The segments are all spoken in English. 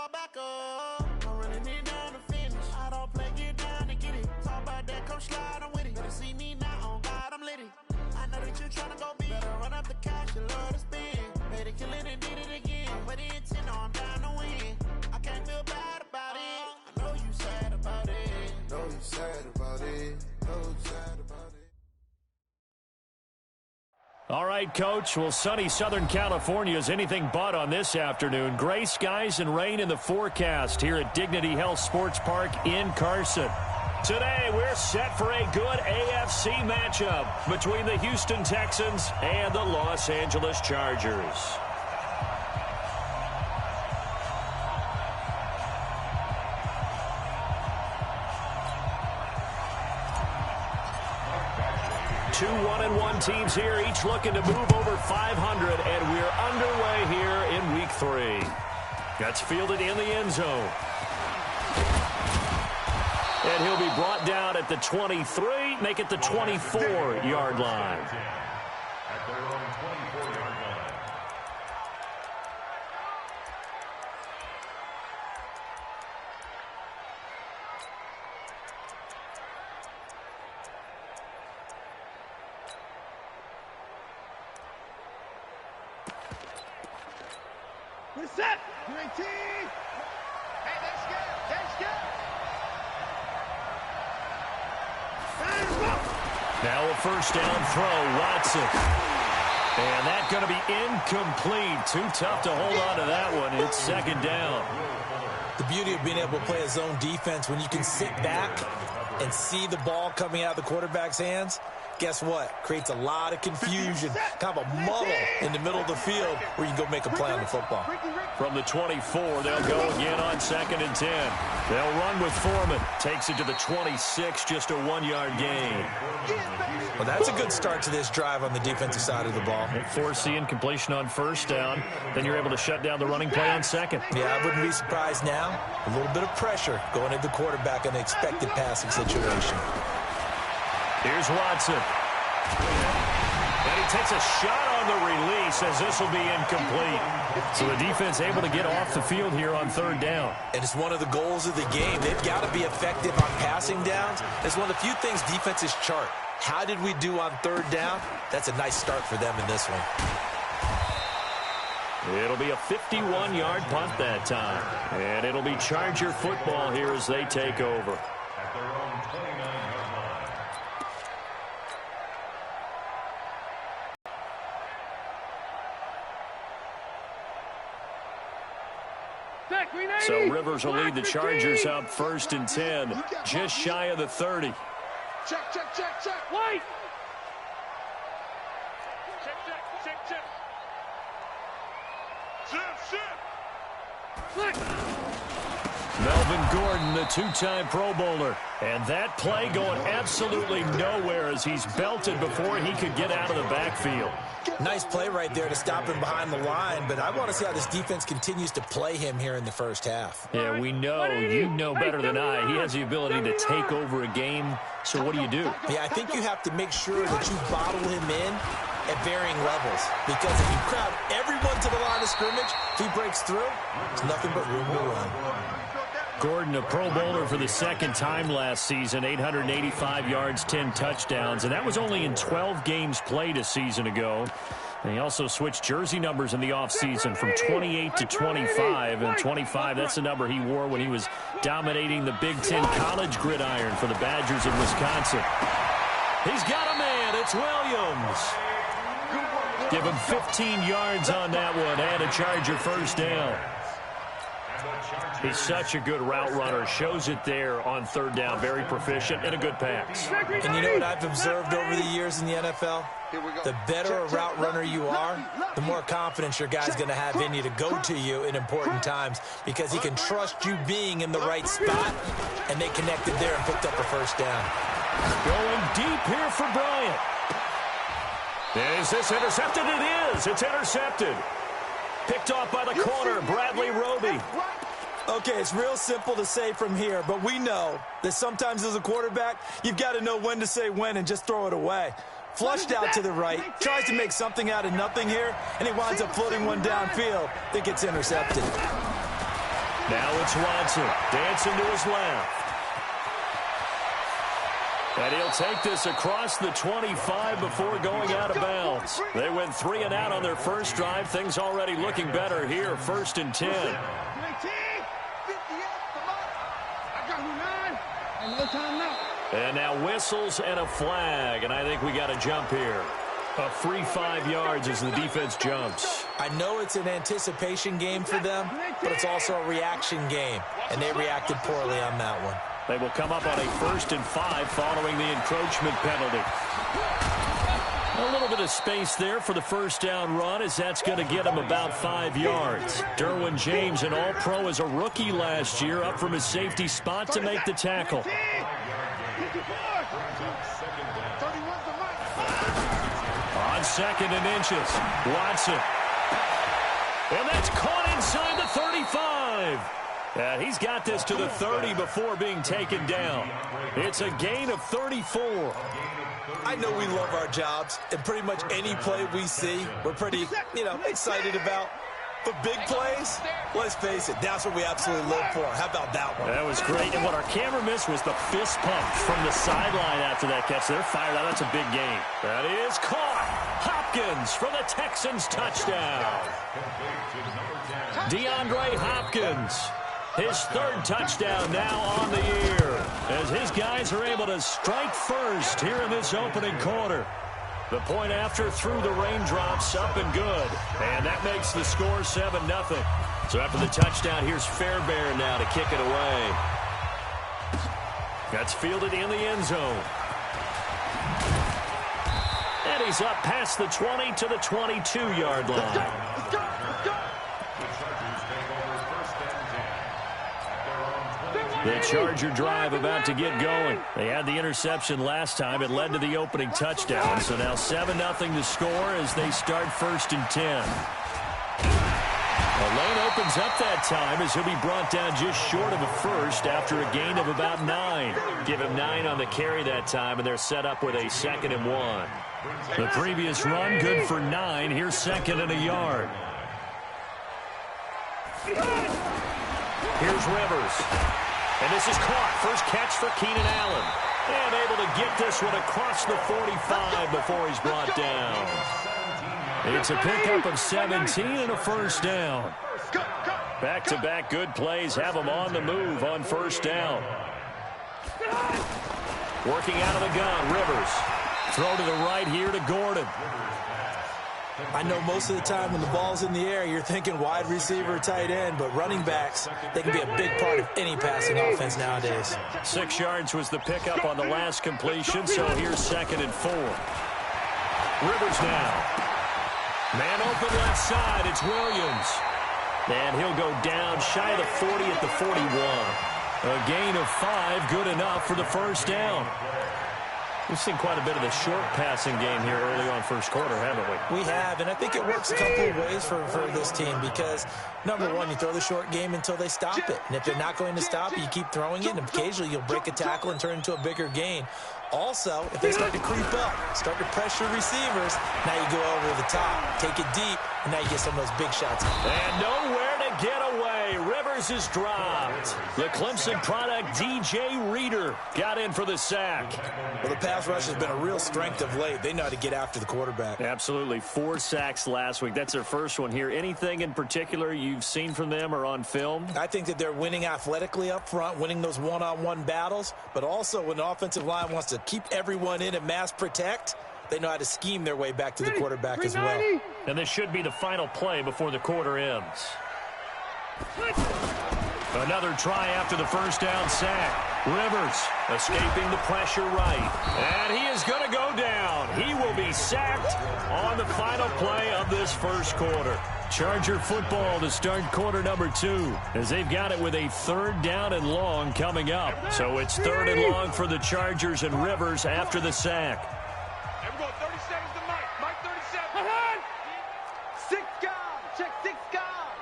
fall back up. I'm running it down to finish. I don't play, get down and get it. Talk about that, come slide, I'm with it. Better see me now, on God, I'm litty. I know that you're trying to go big. Better run up the cash, you love to spend. Made it, kill it, and did it again. But the intent, no, I'm down to win. I can't feel bad about it. I know you sad about it. Know you sad about it. Know you sad about it. All right, Coach. Well, sunny Southern California is anything but on this afternoon. Gray skies and rain in the forecast here at Dignity Health Sports Park in Carson. Today, we're set for a good AFC matchup between the Houston Texans and the Los Angeles Chargers. Two 1-1 teams here, each looking to move over 500, and we're underway here in Week 3. That's fielded in the end zone. And he'll be brought down at the 23, make it the 24-yard line. At their own 24-yard line. We're set. 19. Hey, let's go. Let's go. Now a first down throw, Watson. And that's going to be incomplete. Too tough to hold on to that one. It's second down. The beauty of being able to play a zone defense when you can sit back and see the ball coming out of the quarterback's hands, guess what? Creates a lot of confusion, kind of a muddle in the middle of the field where you can go make a play on the football. From the 24, they'll go again on 2nd and 10. They'll run with Foreman. Takes it to the 26, just a 1-yard gain. Well, that's a good start to this drive on the defensive side of the ball. They force the incompletion on first down. Then you're able to shut down the running play on second. Yeah, I wouldn't be surprised now. A little bit of pressure going into the quarterback in an expected passing situation. Here's Watson. And he takes a shot on the release as this will be incomplete. So the defense able to get off the field here on 3rd down. And it's one of the goals of the game. They've got to be effective on passing downs. It's one of the few things defenses chart. How did we do on 3rd down? That's a nice start for them in this one. It'll be a 51-yard punt that time. And it'll be Charger football here as they take over. At their own 29-yard line. So Rivers will lead the Chargers up 1st and 10, just shy of the 30. Check, check, check, check. Wait. Check, check, check, check. Shift, shift. Melvin Gordon, the 2-time Pro Bowler. And that play going absolutely nowhere as he's belted before he could get out of the backfield. Nice play right there to stop him behind the line, but I want to see how this defense continues to play him here in the first half. Yeah, we know, you know better than I, he has the ability to take over a game, so what do? Yeah, I think you have to make sure that you bottle him in at varying levels, because if you crowd everyone to the line of scrimmage, if he breaks through, there's nothing but room to run. Gordon, a Pro Bowler for the 2nd time last season, 885 yards, 10 touchdowns, and that was only in 12 games played a season ago. And he also switched jersey numbers in the offseason from 28 to 25, and 25, that's the number he wore when he was dominating the Big Ten college gridiron for the Badgers of Wisconsin. He's got a man, it's Williams. Give him 15 yards on that one, and a Charger first down. He's such a good route runner. Shows it there on 3rd down. Very proficient and a good pass. And you know what I've observed over the years in the NFL? The better a route runner you are, the more confidence your guy's going to have in you to go to you in important times, because he can trust you being in the right spot, and they connected there and picked up a first down. Going deep here for Bryant. Is this intercepted? It is. It's intercepted. Picked off by the corner, Bradley Roby. Okay, it's real simple to say from here, but we know that sometimes as a quarterback, you've got to know when to say when and just throw it away. Flushed out to the right, tries to make something out of nothing here, and he winds up floating one downfield that gets intercepted. Now it's Watson, dancing to his left. And he'll take this across the 25 before going out of bounds. They went 3 and out on their first drive. Things already looking better here, 1st and 10. And now whistles and a flag, and I think we got a jump here. A free 5 yards as the defense jumps. I know it's an anticipation game for them, but it's also a reaction game, and they reacted poorly on that one. They will come up on a 1st and 5 following the encroachment penalty. A little bit of space there for the first down run, as that's going to get him about 5 yards. Derwin James, an All-Pro as a rookie last year, up from his safety spot to make the tackle. On 2nd and inches, Watson. And that's caught inside the 35. And he's got this to the 30 before being taken down. It's a gain of 34. I know we love our jobs, and pretty much any play we see, we're pretty, excited about. But big plays, let's face it, that's what we absolutely live for. How about that one? That was great. And what our camera missed was the fist pump from the sideline after that catch. They're fired out. That's a big game. That is caught. Hopkins for the Texans touchdown. DeAndre Hopkins. His 3rd touchdown now on the year, as his guys are able to strike first here in this opening quarter. The point after through the raindrops, up and good. And that makes the score 7-0. So after the touchdown, here's Fairbairn now to kick it away. That's fielded in the end zone. And he's up past the 20 to the 22-yard line. The Charger drive about to get going. They had the interception last time. It led to the opening touchdown. So now 7-0 to score as they start 1st and 10. The lane opens up that time as he'll be brought down just short of a first after a gain of about 9. Give him 9 on the carry that time, and they're set up with a 2nd and 1. The previous run good for 9. Here's 2nd and a yard. Here's Rivers. And this is caught. First catch for Keenan Allen. And able to get this one across the 45 before he's brought down. It's a pickup of 17 and a first down. Back-to-back good plays have him on the move on first down. Working out of the gun, Rivers. Throw to the right here to Gordon. I know most of the time when the ball's in the air, you're thinking wide receiver, tight end, but running backs, they can be a big part of any passing offense nowadays. 6 yards was the pickup on the last completion, so here's 2nd and 4. Rivers now. Man open left side, it's Williams. And he'll go down shy of the 40 at the 41. A gain of 5, good enough for the first down. We've seen quite a bit of the short passing game here early on first quarter, haven't we? We have, and I think it works a couple of ways for this team because, number one, you throw the short game until they stop it. And if they're not going to stop it, you keep throwing it, and occasionally you'll break a tackle and turn it into a bigger gain. Also, if they start to creep up, start to pressure receivers, now you go over the top, take it deep, and now you get some of those big shots. And nowhere to get away. Rivers is dropped. The Clemson product, DJ Reader, got in for the sack. Well, the pass rush has been a real strength of late. They know how to get after the quarterback. Absolutely. 4 sacks last week. That's their first one here. Anything in particular you've seen from them or on film? I think that they're winning athletically up front, winning those one-on-one battles, but also when the offensive line wants to keep everyone in and mass protect, they know how to scheme their way back to the quarterback as well. And this should be the final play before the quarter ends. Another try after the first down sack. Rivers escaping the pressure right. And he is going to go down. He will be sacked on the final play of this first quarter. Charger football to start quarter number 2 as they've got it with a 3rd down and long coming up. So it's 3rd and long for the Chargers and Rivers after the sack. There we go, 30 seconds to Mike. Mike 37. 6 guard. Check 6 guard.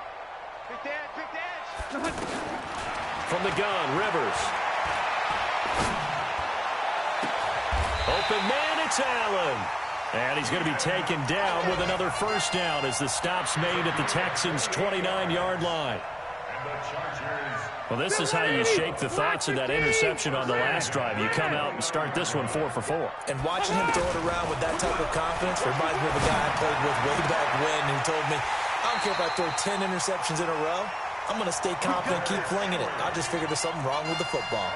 Pick the edge, pick the edge. From the gun, Rivers. Open man, it's Allen. And he's going to be taken down with another first down as the stop's made at the Texans' 29-yard line. Well, this is how you shake the thoughts of that interception on the last drive. You come out and start this one 4 for 4. And watching him throw it around with that type of confidence reminds me of a guy I played with way back when who told me, I don't care if I throw 10 interceptions in a row. I'm going to stay confident, keep flinging it. I just figured there's something wrong with the football.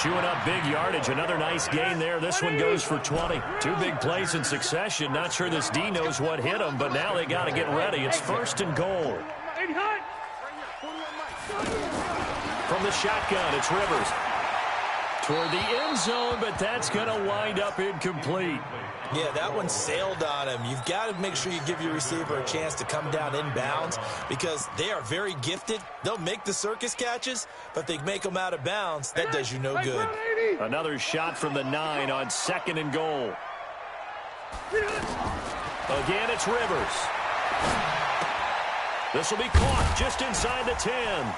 Chewing up big yardage. Another nice gain there. This one goes for 20. 2 big plays in succession. Not sure this D knows what hit him, but now they got to get ready. It's 1st and goal. From the shotgun, it's Rivers. Toward the end zone, but that's going to wind up incomplete. Yeah, that one sailed on him. You've got to make sure you give your receiver a chance to come down inbounds because they are very gifted. They'll make the circus catches, but they make them out of bounds. That does you no good. Another shot from the 9 on 2nd and goal. Again, it's Rivers. This will be caught just inside the 10.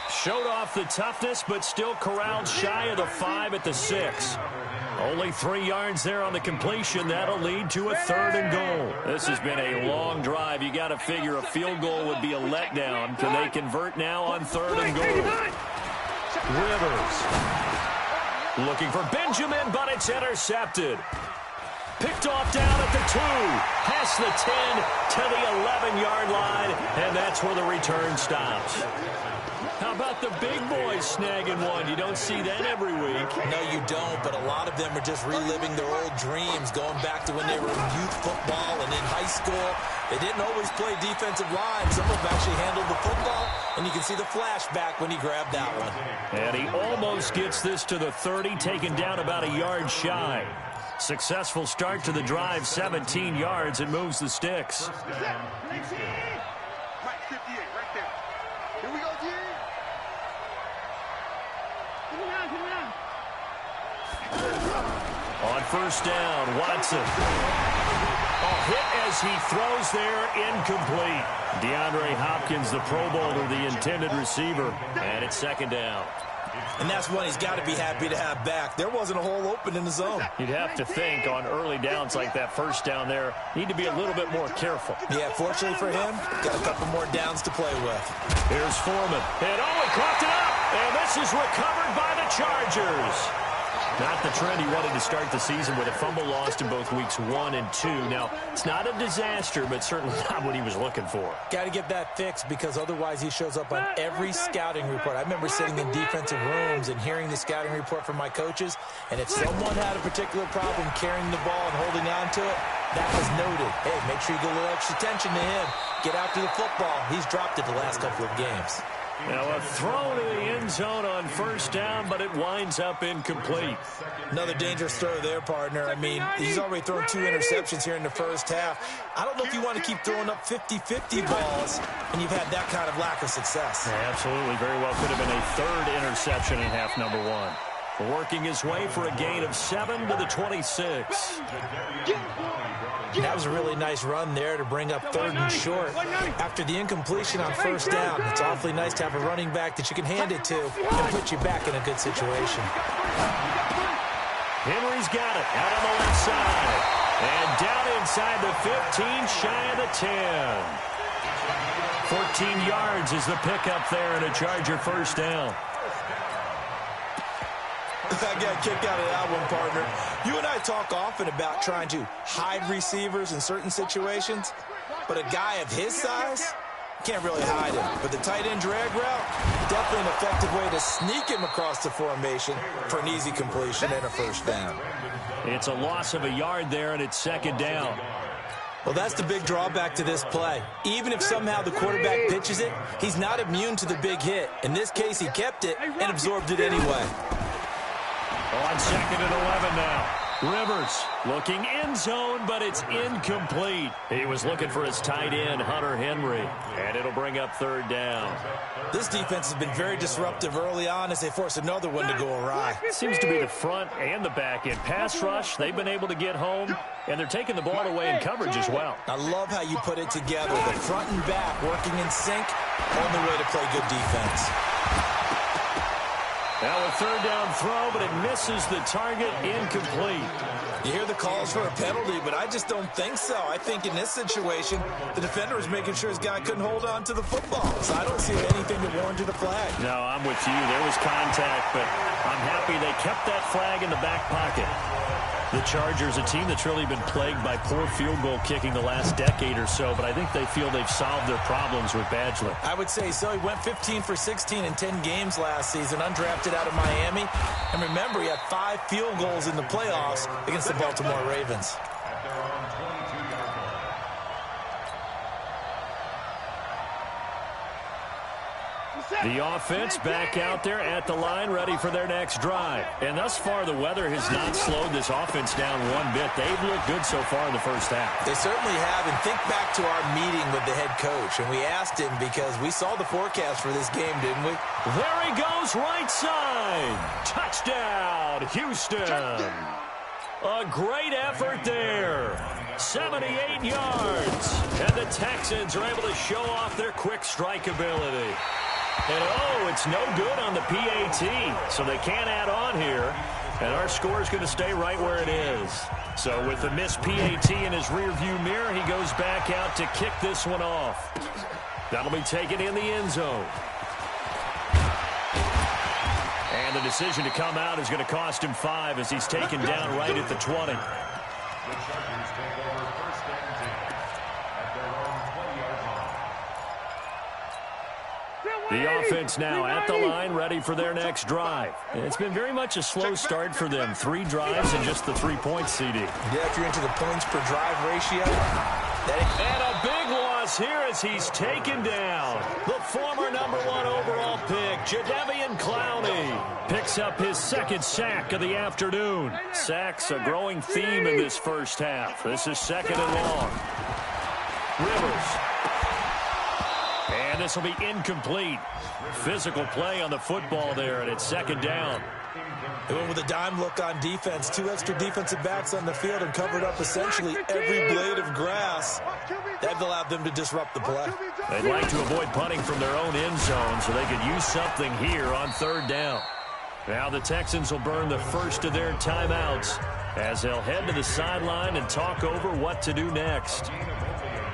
Showed off the toughness, but still corralled shy of the 5 at the 6. Only 3 yards there on the completion. That'll lead to a 3rd and goal. This has been a long drive. You got to figure a field goal would be a letdown. Can they convert now on 3rd and goal? Rivers looking for Benjamin, but it's intercepted. Picked off down at the 2, past the 10 to the 11-yard line, and that's where the return stops. How about the big boys snagging one? You don't see that every week. No, you don't, but a lot of them are just reliving their old dreams, going back to when they were in youth football and in high school. They didn't always play defensive line. Some of them actually handled the football, and you can see the flashback when he grabbed that one. And he almost gets this to the 30, taken down about a yard shy. Successful start to the drive, 17 yards, and moves the sticks. On 1st down, Watson. A hit as he throws there, incomplete. DeAndre Hopkins, the Pro Bowler, the intended receiver, and it's 2nd down. And that's one he's got to be happy to have back. There wasn't a hole open in the zone. You'd have to think on early downs like that 1st down there, need to be a little bit more careful. Yeah, fortunately for him, got a couple more downs to play with. Here's Foreman. And he coughed it up. And this is recovered by the Chargers. Not the trend he wanted to start the season with a fumble lost in both weeks 1 and 2. Now, it's not a disaster, but certainly not what he was looking for. Got to get that fixed because otherwise he shows up on every scouting report. I remember sitting in defensive rooms and hearing the scouting report from my coaches, and if someone had a particular problem carrying the ball and holding on to it, that was noted. Hey, make sure you give a little extra attention to him. Get after the football. He's dropped it the last couple of games. Now a throw to the end zone on 1st down, but it winds up incomplete. Another dangerous throw there, partner. I mean, he's already thrown 2 interceptions here in the 1st half. I don't know if you want to keep throwing up 50-50 balls, and you've had that kind of lack of success. Yeah, absolutely. Very well could have been a 3rd interception in half number 1. Working his way for a gain of 7 to the 26. That was a really nice run there to bring up 3rd and short. After the incompletion on 1st down, it's awfully nice to have a running back that you can hand it to and put you back in a good situation. Henry's got it out on the left side. And down inside the 15, shy of the 10. 14 yards is the pickup there and a Charger 1st down. I got a kick out of that one, partner. You and I talk often about trying to hide receivers in certain situations, but a guy of his size can't really hide him. But the tight end drag route, definitely an effective way to sneak him across the formation for an easy completion and a 1st down. It's a loss of a yard there, and it's 2nd down. Well, that's the big drawback to this play. Even if somehow the quarterback pitches it, he's not immune to the big hit. In this case, he kept it and absorbed it anyway. On 2nd and 11 now. Rivers looking end zone, but it's incomplete. He was looking for his tight end, Hunter Henry, and it'll bring up 3rd down. This defense has been very disruptive early on as they force another one to go awry. It seems to be the front and the back end. Pass rush, they've been able to get home, and they're taking the ball away in coverage as well. I love how you put it together. The front and back working in sync, only way to play good defense. Now a third down throw, but it misses the target, incomplete. You hear the calls for a penalty, but I just don't think so. I think in this situation, the defender was making sure his guy couldn't hold on to the football. So I don't see anything that warranted a flag. No, I'm with you. There was contact, but I'm happy they kept that flag in the back pocket. The Chargers, a team that's really been plagued by poor field goal kicking the last decade or so, but I think they feel they've solved their problems with Badgley. I would say so. He went 15 for 16 in 10 games last season, undrafted out of Miami. And remember, he had 5 field goals in the playoffs against the Baltimore Ravens. The offense back out there at the line, ready for their next drive. And thus far, the weather has not slowed this offense down one bit. They've looked good so far in the first half. They certainly have. And think back to our meeting with the head coach. And we asked him because we saw the forecast for this game, didn't we? There he goes, right side. Touchdown, Houston. A great effort there. 78 yards. And the Texans are able to show off their quick strike ability. And, oh, it's no good on the PAT, so they can't add on here. And our score is going to stay right where it is. So with the missed PAT in his rearview mirror, he goes back out to kick this one off. That'll be taken in the end zone. And the decision to come out is going to cost him 5 as he's taken down right at the 20. The Chargers take over first and 10 at their own 20-yard line. The offense now at the line, ready for their next drive. It's been very much a slow start for them. 3 drives and just the 3 points, CD. Yeah, if you're into the points per drive ratio. And a big loss here as he's taken down. The former #1 overall pick, Jadeveon Clowney, picks up his second sack of the afternoon. Sacks a growing theme in this first half. This is second and long. Rivers. And this will be incomplete. Physical play on the football there, and it's second down. They went with a dime look on defense. 2 extra defensive backs on the field and covered up essentially every blade of grass. That allowed them to disrupt the play. They'd like to avoid punting from their own end zone so they could use something here on third down. Now the Texans will burn the first of their timeouts as they'll head to the sideline and talk over what to do next.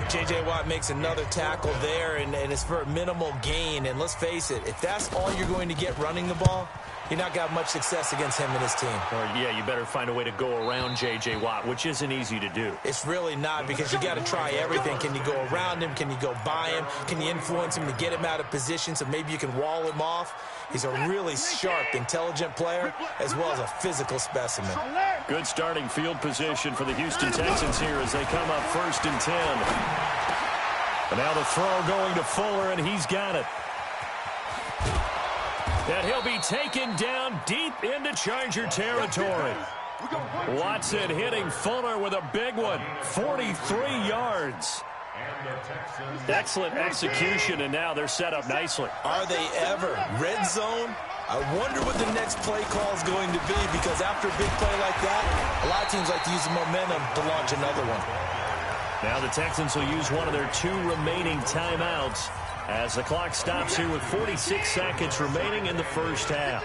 J.J. Watt makes another tackle there, and it's for a minimal gain. And let's face it, if that's all you're going to get running the ball, you're not got much success against him and his team. Or, yeah, you better find a way to go around J.J. Watt, which isn't easy to do. It's really not, because you got to try everything. Can you go around him? Can you go by him? Can you influence him to get him out of position so maybe you can wall him off? He's a really sharp, intelligent player, as well as a physical specimen. Good starting field position for the Houston Texans here as they come up first and 10. And now the throw going to Fuller, and he's got it. And he'll be taken down deep into Charger territory. Watson hitting Fuller with a big one. 43 yards. Excellent execution, and now they're set up nicely. Are they ever? Red zone? I wonder what the next play call is going to be, because after a big play like that, a lot of teams like to use the momentum to launch another one. Now the Texans will use one of their 2 remaining timeouts as the clock stops here with 46 seconds remaining in the first half.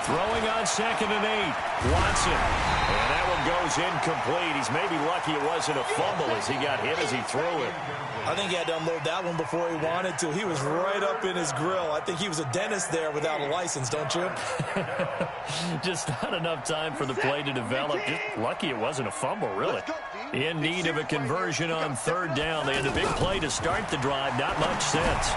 Throwing on second and 8, Watson. And that one goes incomplete. He's maybe lucky it wasn't a fumble as he got hit as he threw it. I think he had to unload that one before he wanted to. He was right up in his grill. I think he was a dentist there without a license, don't you? Just not enough time for the play to develop. Just lucky it wasn't a fumble, really. In need of a conversion on third down. They had a big play to start the drive. Not much sense.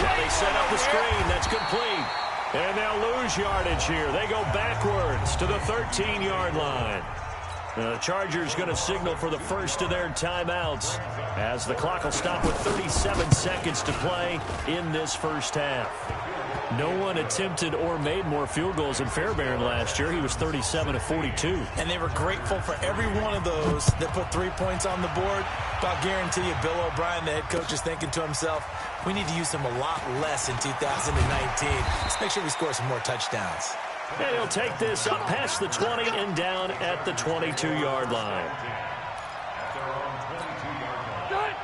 Now they set up the screen. That's complete. And they'll lose yardage here. They go backwards to the 13-yard line. The Chargers going to signal for the first of their timeouts as the clock will stop with 37 seconds to play in this first half. No one attempted or made more field goals than Fairbairn last year. He was 37 of 42. And they were grateful for every one of those that put 3 points on the board. But I'll guarantee you, Bill O'Brien, the head coach, is thinking to himself, we need to use him a lot less in 2019. Let's make sure we score some more touchdowns. And he'll take this up past the 20 and down at the 22-yard line.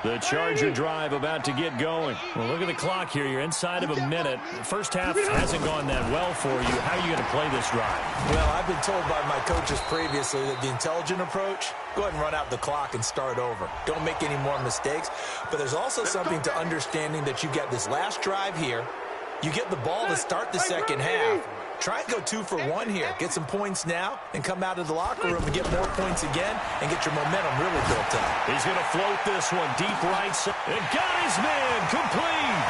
The Charger drive about to get going. Well, look at the clock here. You're inside of a minute. The first half hasn't gone that well for you. How are you going to play this drive? Well, I've been told by my coaches previously that the intelligent approach, go ahead and run out the clock and start over. Don't make any more mistakes. But there's also something to understanding that you get this last drive here. You get the ball to start the second half. Try and go 2 for 1 here. Get some points now and come out of the locker room and get more points again and get your momentum really built up. He's going to float this one deep right side. And got his man complete.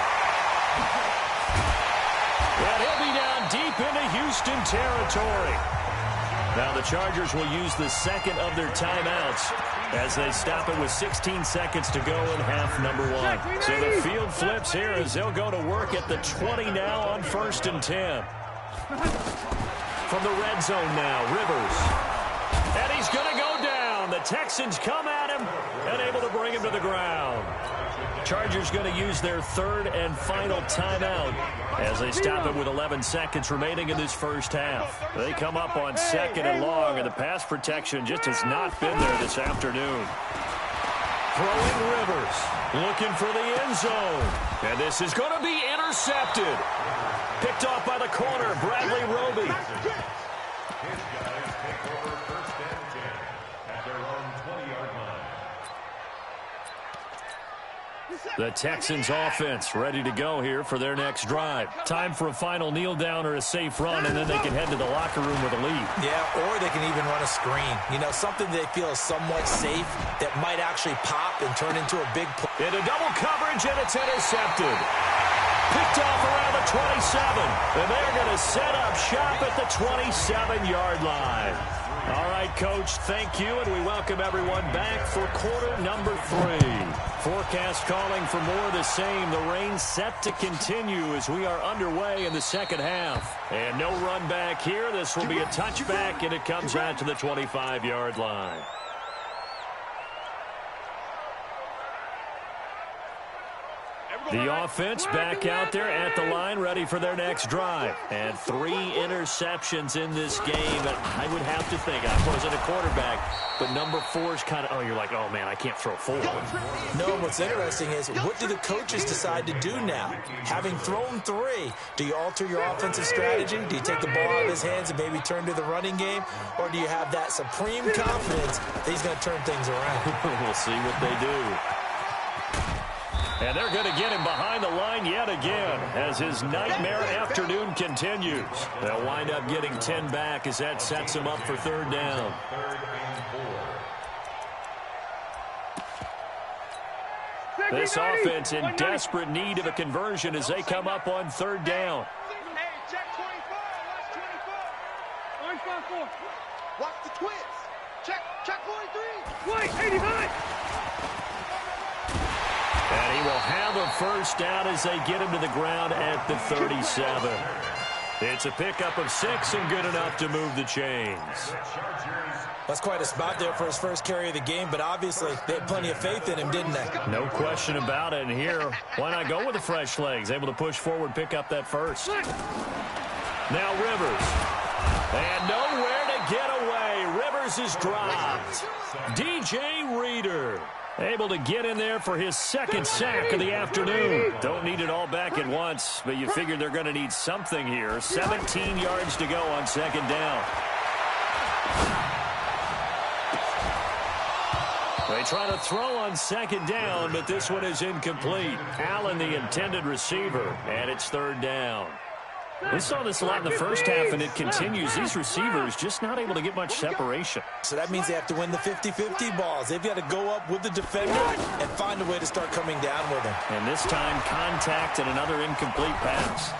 And he'll be down deep into Houston territory. Now the Chargers will use the second of their timeouts as they stop it with 16 seconds to go in half number 1. So the field flips here as they'll go to work at the 20 now on 1st and 10. From the red zone now, Rivers. And he's going to go down. The Texans come at him and able to bring him to the ground. Chargers going to use their third and final timeout as they stop it with 11 seconds remaining in this first half. They come up on 2nd and long, and the pass protection just has not been there this afternoon. Throwing Rivers, looking for the end zone. And this is going to be intercepted. Picked off by the corner, Bradley Roby. His guys take over 1st and 10 at their own 20-yard line. The Texans offense ready to go here for their next drive. Time for a final kneel down or a safe run, and then they can head to the locker room with a lead. Yeah, or they can even run a screen. You know, something they feel is somewhat safe that might actually pop and turn into a big play. Into double coverage, and it's intercepted. Picked off around the 27, and they're going to set up shop at the 27-yard line. All right, Coach, thank you, and we welcome everyone back for quarter number 3. Forecast calling for more of the same. The rain set to continue as we are underway in the second half. And no run back here. This will be a touchback, and it comes out to the 25-yard line. The offense back out there at the line, ready for their next drive. And 3 interceptions in this game. And I would have to think, I wasn't a quarterback, but number 4 is kind of, oh, you're like, oh, man, I can't throw 4. No, what's interesting is, what do the coaches decide to do now? Having thrown 3, do you alter your offensive strategy? Do you take the ball out of his hands and maybe turn to the running game? Or do you have that supreme confidence that he's going to turn things around? We'll see what they do. And they're going to get him behind the line yet again as his nightmare afternoon continues. They'll wind up getting 10 back as that sets him up for 3rd down. 3rd and 4. This offense in desperate need of a conversion as they come up on 3rd down. Hey, check 24. Watch 24. Watch the twins. Check 43. Wait, 85. And he will have a first down as they get him to the ground at the 37. It's a pickup of 6 and good enough to move the chains. That's quite a spot there for his first carry of the game, but obviously they had plenty of faith in him, didn't they? No question about it. And here, why not go with the fresh legs? Able to push forward, pick up that first. Now Rivers. And nowhere to get away. Rivers is dropped. DJ Reader able to get in there for his 2nd sack of the afternoon. Don't need it all back at once, but you figure they're going to need something here. 17 yards to go on 2nd down. They try to throw on 2nd down, but this one is incomplete. Allen, the intended receiver, and it's 3rd down. We saw this a lot in the first half, and it continues. These receivers just not able to get much separation. So that means they have to win the 50-50 balls. They've got to go up with the defender and find a way to start coming down with him. And this time, contact and another incomplete pass.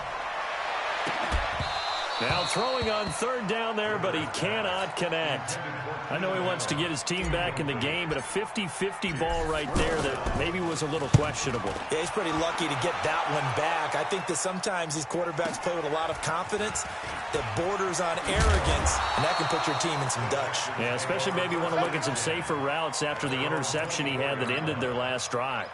Now throwing on 3rd down there, but he cannot connect. I know he wants to get his team back in the game, but a 50-50 ball right there that maybe was a little questionable. Yeah, he's pretty lucky to get that one back. I think that sometimes these quarterbacks play with a lot of confidence that borders on arrogance, and that can put your team in some Dutch. Yeah, especially maybe want to look at some safer routes after the interception he had that ended their last drive.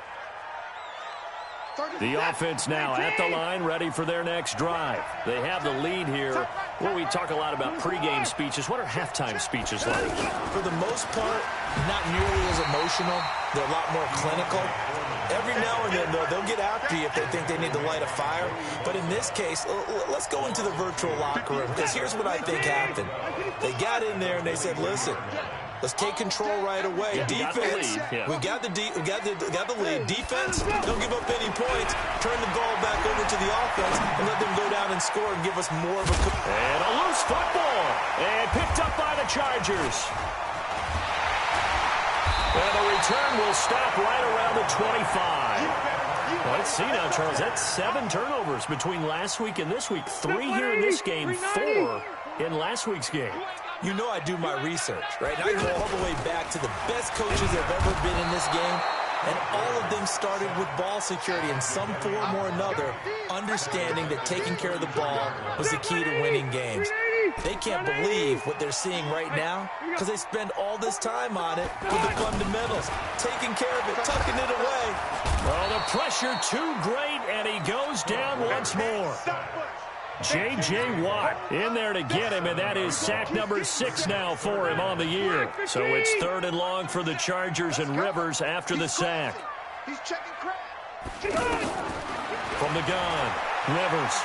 The offense now at the line, ready for their next drive. They have the lead here. Well, we talk a lot about pregame speeches. What are halftime speeches like? For the most part, not nearly as emotional. They're a lot more clinical. Every now and then, though, they'll get after you if they think they need to light a fire. But in this case, let's go into the virtual locker room, because here's what I think happened. They got in there and they said, listen, let's take control right away. Defense, we got the lead. Defense, don't give up any points. Turn the ball back over to the offense and let them go down and score and give us more of a... And a loose football. And picked up by the Chargers. And the return will stop right around the 25. Let's see now, Charles. That's 7 turnovers between last week and this week. 3 here in this game, 4 in last week's game. You know I do my research, right? And I go all the way back to the best coaches that have ever been in this game, and all of them started with ball security in some form or another, understanding that taking care of the ball was the key to winning games. They can't believe what they're seeing right now because they spend all this time on it with the fundamentals, taking care of it, tucking it away. Well, the pressure too great, and he goes down once more. J.J. Watt in there to get him, and that is sack number 6 now for him on the year. So it's 3rd and long for the Chargers and Rivers after the sack. From the gun, Rivers.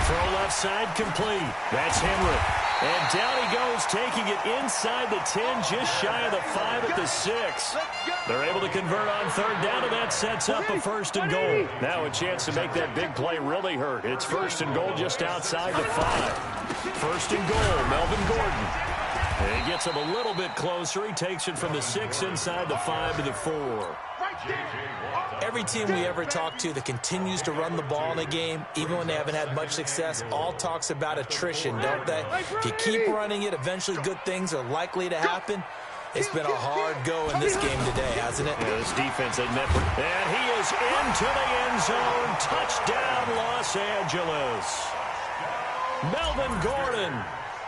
Throw left side complete. That's Henry. And down he goes, taking it inside the 10, just shy of the 5 at the 6. They're able to convert on 3rd down, and that sets up a 1st and goal. Now a chance to make that big play really hurt. It's 1st and goal just outside the 5. 1st and goal, Melvin Gordon. And he gets him a little bit closer. He takes it from the 6 inside the 5 to the 4. Every team we ever talk to that continues to run the ball in a game, even when they haven't had much success, all talks about attrition, don't they? If you keep running it, eventually good things are likely to happen. It's been a hard go in this game today, hasn't it? Yeah, this defense had met. And he is into the end zone. Touchdown, Los Angeles. Melvin Gordon,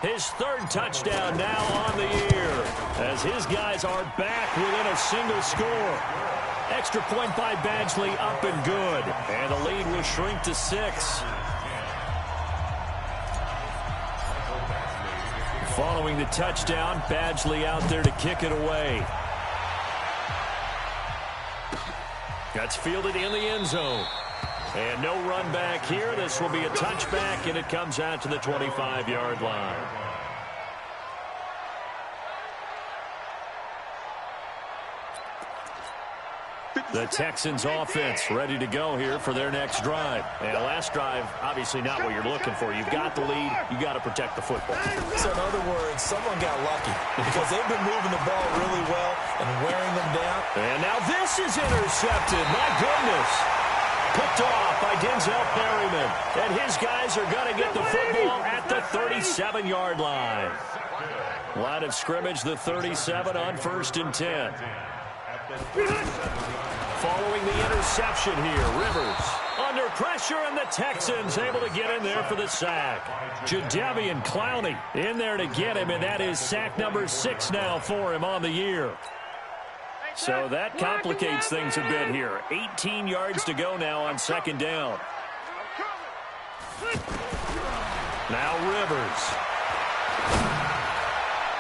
his 3rd touchdown now on the year, as his guys are back within a single score. Extra point by Badgley, up and good. And the lead will shrink to 6. Following the touchdown, Badgley out there to kick it away. That's fielded in the end zone. And no run back here. This will be a touchback, and it comes out to the 25-yard line. The Texans offense ready to go here for their next drive. And last drive, obviously not what you're looking for. You've got the lead. You got to protect the football. So in other words, someone got lucky because they've been moving the ball really well and wearing them down. And now this is intercepted. My goodness. Picked off by Denzel Perryman. And his guys are going to get the football at the 37-yard line. Line of scrimmage, the 37 on 1st and 10. Following the interception here, Rivers under pressure, and the Texans able to get in there for the sack. Jadeveon Clowney in there to get him, and that is sack number 6 now for him on the year. So that complicates things a bit here. 18 yards to go now on 2nd down. Now Rivers.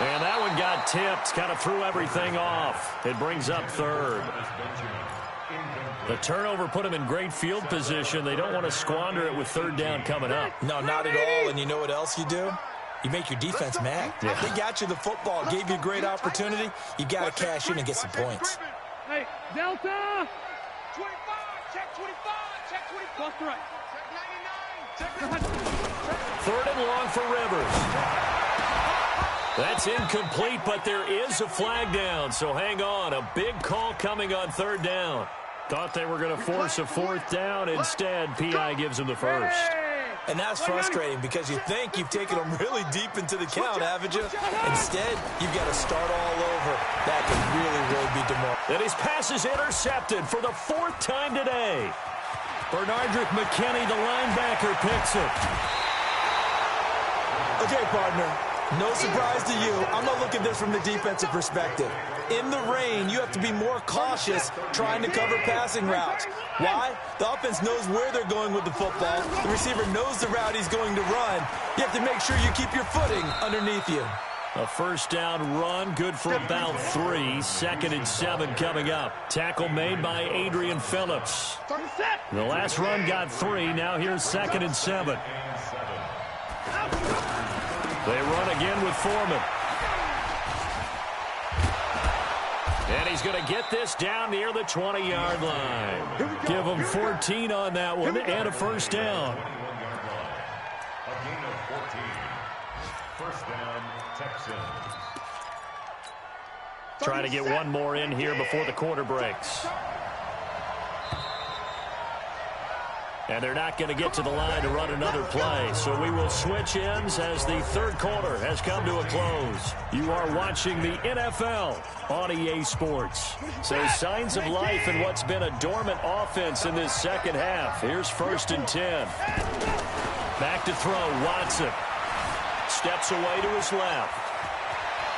And that one got tipped, kind of threw everything off. It brings up 3rd. The turnover put them in great field position. They don't want to squander it with 3rd down coming up. No, not at all. And you know what else you do? You make your defense mad. Yeah. They got you the football, gave you a great opportunity. You got to cash in and get some points. Hey, Delta! 25, check 25, check 25. Plus the right. Check 99, check 3rd and long for Rivers. That's incomplete, but there is a flag down, so hang on. A big call coming on 3rd down. Thought they were going to force a 4th down. Instead, P.I. gives them the 1st. And that's frustrating because you think you've taken them really deep into the count, haven't you? Instead, you've got to start all over. That can really be demoralizing. And his pass is intercepted for the 4th time today. Bernardrick McKinney, the linebacker, picks it. Okay, partner. No surprise to you. I'm going to look at this from the defensive perspective. In the rain, you have to be more cautious trying to cover passing routes. Why? The offense knows where they're going with the football. The receiver knows the route he's going to run. You have to make sure you keep your footing underneath you. A first down run, good for about 3. 2nd and 7 coming up. Tackle made by Adrian Phillips. The last run got 3. Now here's 2nd and 7. They run again with Foreman. And he's going to get this down near the 20-yard line. Give him 14 on that one and a first down. A gain of 14. First down, Texans. Trying to get one more in here before the quarter breaks. And they're not going to get to the line to run another play. So we will switch ends as the third quarter has come to a close. You are watching the NFL on EA Sports. So signs of life in what's been a dormant offense in this second half. Here's 1st and 10. Back to throw, Watson. Steps away to his left.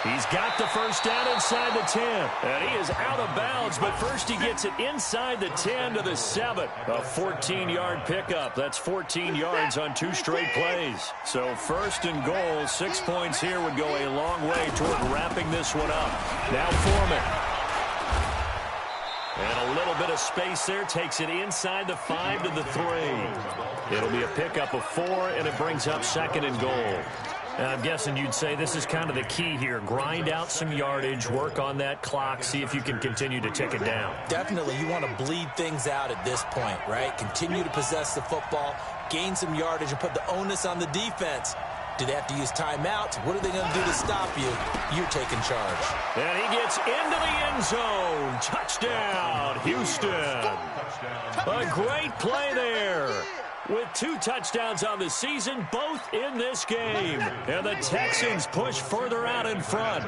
He's got the first down inside the 10. And he is out of bounds, but first he gets it inside the 10 to the 7. A 14-yard pickup. That's 14 yards on 2 straight plays. So 1st and goal, 6 points here would go a long way toward wrapping this one up. Now Foreman. And a little bit of space there. Takes it inside the 5 to the 3. It'll be a pickup of 4, and it brings up 2nd and goal. I'm guessing you'd say this is kind of the key here. Grind out some yardage, work on that clock, see if you can continue to tick it down. Definitely, you want to bleed things out at this point, right? Continue to possess the football, gain some yardage, and put the onus on the defense. Do they have to use timeouts? What are they going to do to stop you? You're taking charge. And he gets into the end zone. Touchdown, Houston. A great play there. With 2 touchdowns on the season, both in this game. And the Texans push further out in front.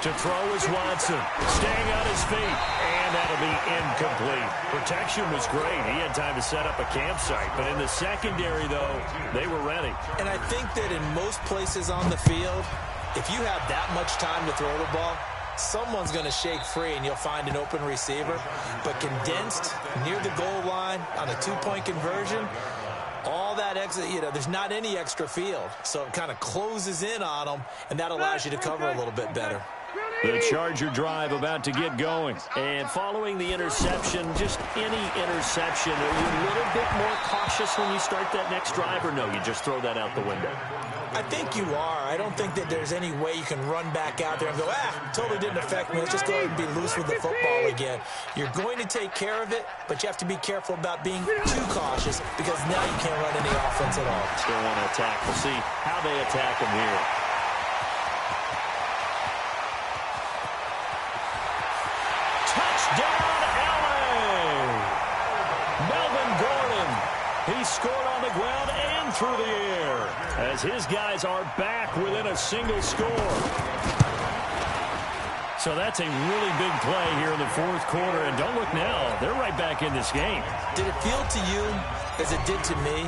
To throw is Watson. Staying on his feet. And that'll be incomplete. Protection was great. He had time to set up a campsite. But in the secondary, though, they were ready. And I think that in most places on the field, if you have that much time to throw the ball, someone's going to shake free and you'll find an open receiver. But condensed near the goal line on a 2-point conversion, all that extra, there's not any extra field. So it kind of closes in on them, and that allows you to cover a little bit better. The Charger drive about to get going. And following the interception, just any interception, are you a little bit more cautious when you start that next drive, or no, you just throw that out the window? I think you are. I don't think that there's any way you can run back out there and go, totally didn't affect me. Let's just go ahead and be loose with the football again. You're going to take care of it, but you have to be careful about being too cautious because now you can't run any offense at all. Still want to attack. We'll see how they attack him here. Touchdown, LA! Melvin Gordon. He scored on the ground and through the air as his guys are back within a single score. So that's a really big play here in the fourth quarter. And don't look now, they're right back in this game. Did it feel to you, as it did to me,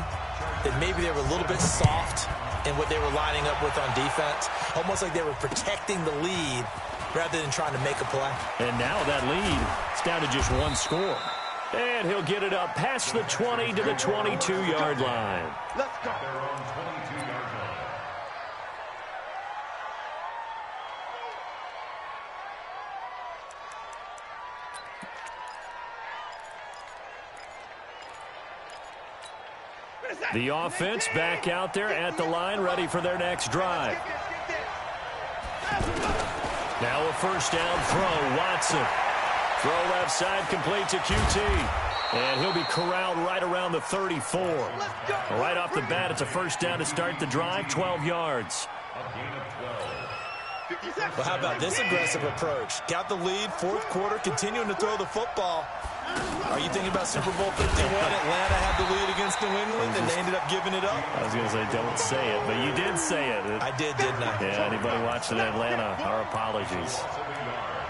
that maybe they were a little bit soft in what they were lining up with on defense? Almost like they were protecting the lead rather than trying to make a play. And now that lead, it's down to just 1 score. And he'll get it up past the 20 to the 22-yard line. Let's go. Their own 22-yard line. The offense back out there at the line, ready for their next drive. Now a first down throw, Watson. Throw left side, complete to QT. And he'll be corralled right around the 34. Right off the bat, it's a first down to start the drive, 12 yards. Well, how about this aggressive approach? Got the lead, fourth quarter, continuing to throw the football. Are you thinking about Super Bowl 51? Atlanta had the lead against New England, and they ended up giving it up. I was going to say, don't say it, but you did say it. I did, didn't I? Yeah, anybody watching Atlanta, our apologies.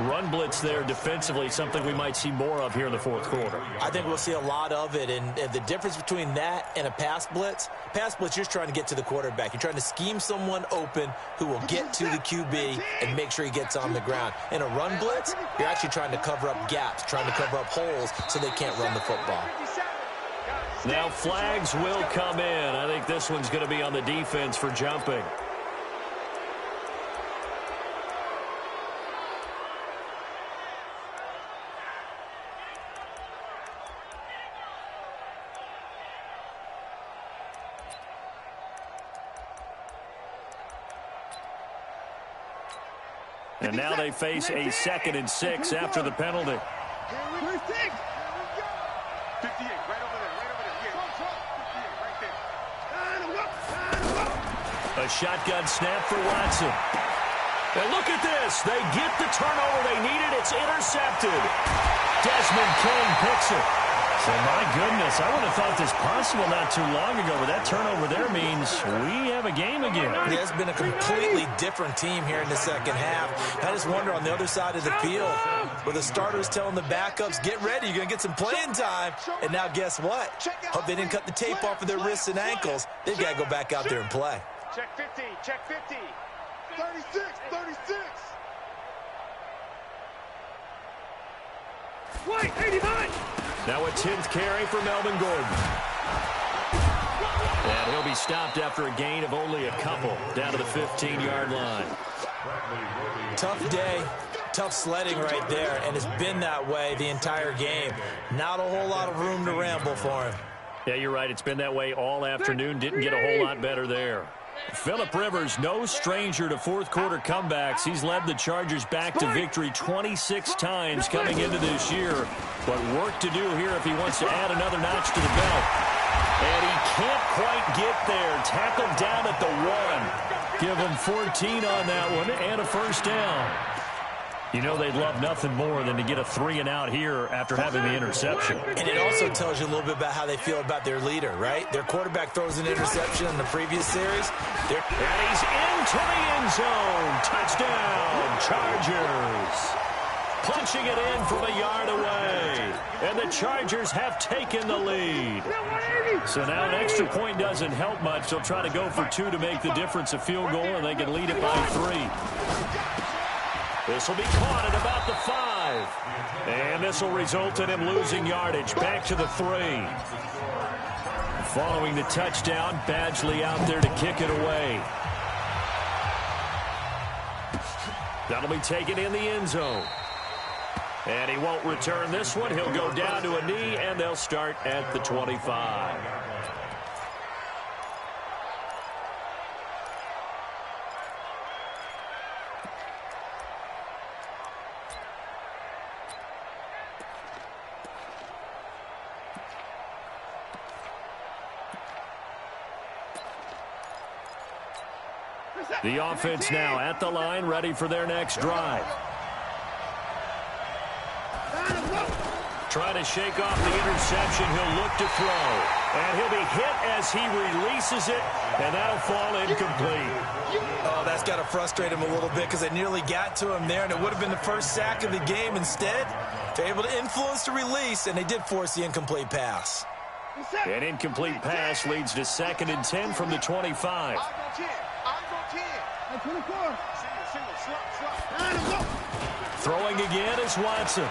Run blitz there defensively, something we might see more of here in the fourth quarter. I think we'll see a lot of it, and the difference between that and a pass blitz, you're just trying to get to the quarterback. You're trying to scheme someone open who will get to the QB and make sure he gets on the ground. In a run blitz, you're actually trying to cover up gaps, trying to cover up holes so they can't run the football. Now flags will come in. I think this one's going to be on the defense for jumping. And now they face a 2nd and 6 after the penalty. 58, right over there. A shotgun snap for Watson. And look at this. They get the turnover they needed. It's intercepted. Desmond King picks it. So, my goodness, I would have thought this possible not too long ago, but that turnover there means we have a game again. Yeah, it's been a completely different team here in the second half. I just wonder on the other side of the field, where the starters telling the backups, get ready, you're going to get some playing time. And now guess what? Hope they didn't cut the tape off of their wrists and ankles. They've got to go back out there and play. Check 50, check 50. 36, 36. White, 89. Now a 10th carry for Melvin Gordon. And he'll be stopped after a gain of only a couple, down to the 15-yard line. Tough day, tough sledding right there, and it's been that way the entire game. Not a whole lot of room to ramble for him. Yeah, you're right. It's been that way all afternoon. Didn't get a whole lot better there. Phillip Rivers, no stranger to fourth-quarter comebacks. He's led the Chargers back to victory 26 times coming into this year. But work to do here if he wants to add another notch to the belt. And he can't quite get there. Tackled down at the 1. Give him 14 on that one and a first down. You know they'd love nothing more than to get a 3-and-out here after having the interception. And it also tells you a little bit about how they feel about their leader, right? Their quarterback throws an interception in the previous series. And he's into the end zone. Touchdown, Chargers. Punching it in from a yard away. And the Chargers have taken the lead. So now an extra point doesn't help much. They'll try to go for 2 to make the difference a field goal, and they can lead it by 3. This will be caught at about the 5. And this will result in him losing yardage. Back to the 3. Following the touchdown, Badgley out there to kick it away. That'll be taken in the end zone. And he won't return this one. He'll go down to a knee, and they'll start at the 25. The offense now at the line, ready for their next drive. Trying to shake off the interception. He'll look to throw. And he'll be hit as he releases it, and that'll fall incomplete. Oh, that's got to frustrate him a little bit because they nearly got to him there, and it would have been the first sack of the game. Instead, they're able to influence the release, and they did force the incomplete pass. An incomplete pass leads to 2nd and 10 from the 25. Throwing again is Watson.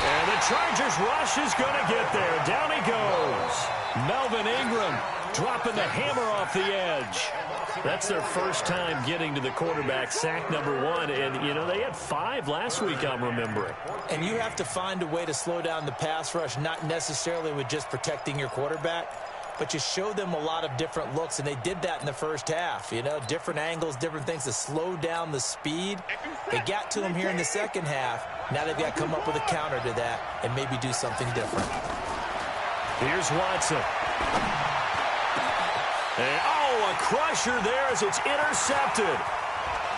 And the Chargers rush is going to get there. Down he goes. Melvin Ingram dropping the hammer off the edge. That's their first time getting to the quarterback, sack number 1. And, you know, they had 5 last week, I'm remembering. And you have to find a way to slow down the pass rush, not necessarily with just protecting your quarterback, but you show them a lot of different looks, and they did that in the first half. You know, different angles, different things to slow down the speed. They got to him here in the second half. Now they've got to come up with a counter to that and maybe do something different. Here's Watson. And, a crusher there as it's intercepted.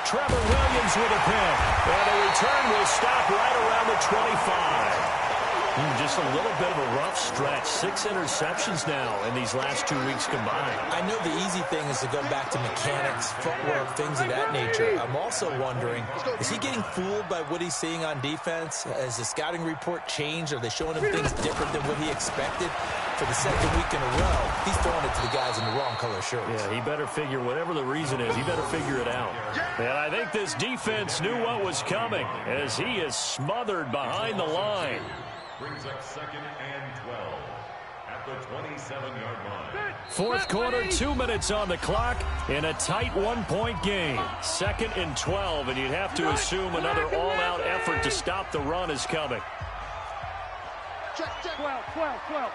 Trevor Williams with a pick. And the return will stop right around the 25. Just a little bit of a rough stretch. 6 interceptions now in these last 2 weeks combined. I know the easy thing is to go back to mechanics, footwork, things of that nature. I'm also wondering, is he getting fooled by what he's seeing on defense? Has the scouting report changed? Are they showing him things different than what he expected? For the second week in a row, he's throwing it to the guys in the wrong color shirts. Yeah, he better figure, whatever the reason is, he better figure it out. And I think this defense knew what was coming as he is smothered behind the line. Brings up 2nd and 12 at the 27-yard line. Fourth quarter, 2 minutes on the clock in a tight 1-point game. 2nd and 12, and you'd have to assume another all-out effort to stop the run is coming. Check, 12.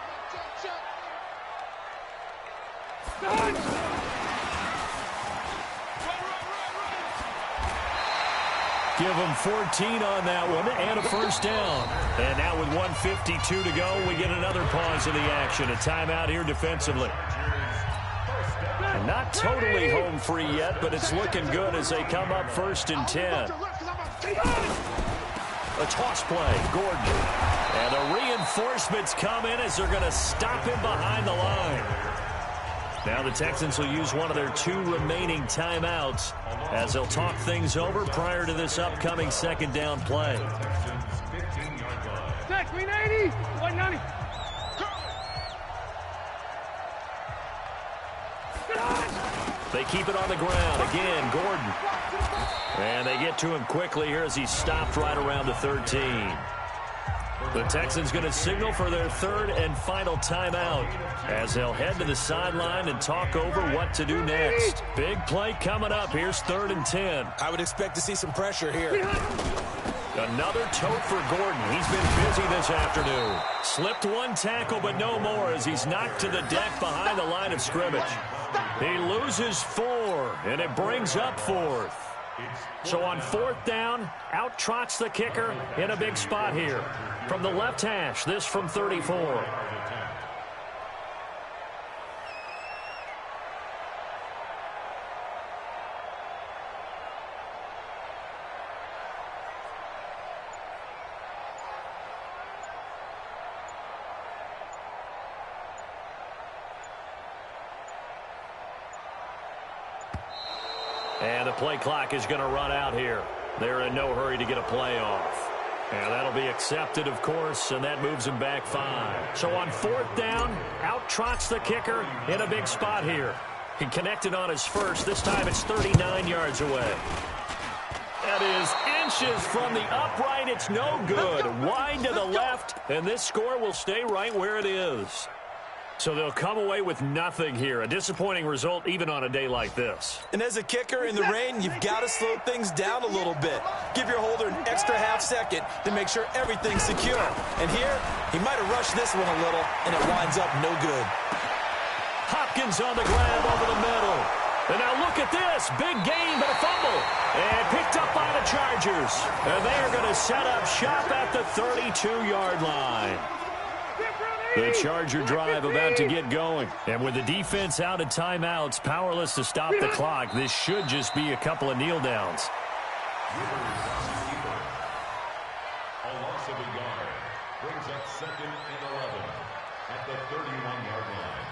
Give them 14 on that one and a first down. And now with 1:52 to go, we get another pause in the action. A timeout here defensively. And not totally home free yet, but it's looking good as they come up 1st and 10. A toss play, Gordon. And the reinforcements come in as they're going to stop him behind the line. Now the Texans will use one of their 2 remaining timeouts as they'll talk things over prior to this upcoming 2nd down play. 380, 190. They keep it on the ground. Again, Gordon. And they get to him quickly here as he's stopped right around the 13. The Texans going to signal for their 3rd and final timeout as they'll head to the sideline and talk over what to do next. Big play coming up. Here's 3rd and 10. I would expect to see some pressure here. Another tote for Gordon. He's been busy this afternoon. Slipped 1 tackle, but no more as he's knocked to the deck behind the line of scrimmage. He loses 4, and it brings up 4th. So on 4th down, out trots the kicker in a big spot here. From the left hash, this from 34. And the play clock is going to run out here. They're in no hurry to get a play off. And that'll be accepted, of course, and that moves him back 5. So on 4th down, out trots the kicker in a big spot here. He connected on his first. This time it's 39 yards away. That is inches from the upright. It's no good. Wide to the left, and this score will stay right where it is. So they'll come away with nothing here. A disappointing result even on a day like this. And as a kicker in the rain, you've got to slow things down a little bit. Give your holder an extra half second to make sure everything's secure. And here, he might have rushed this one a little, and it winds up no good. Hopkins on the grab over the middle. And now look at this. Big gain, but a fumble. And picked up by the Chargers. And they are going to set up shop at the 32-yard line. The Charger drive about to get going. And with the defense out of timeouts, powerless to stop the clock, this should just be a couple of kneel downs. A loss of a yard brings up 2nd and 11 at the 31-yard line.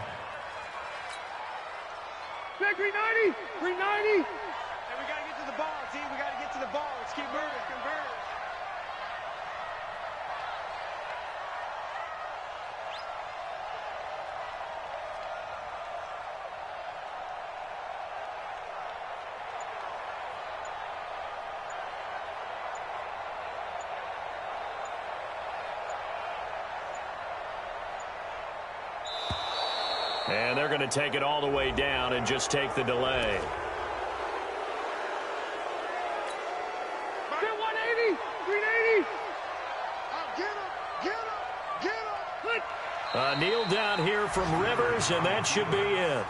390, 390. And we got to get to the ball, team. We got to get to the ball. Let's keep moving. Convert. And they're going to take it all the way down and just take the delay. 180, 380. Get him. A kneel down here from Rivers, and that should be it.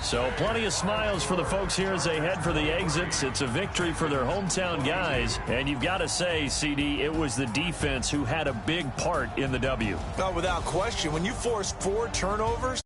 So plenty of smiles for the folks here as they head for the exits. It's a victory for their hometown guys. And you've got to say, CD, it was the defense who had a big part in the W. No, without question. When you force 4 turnovers,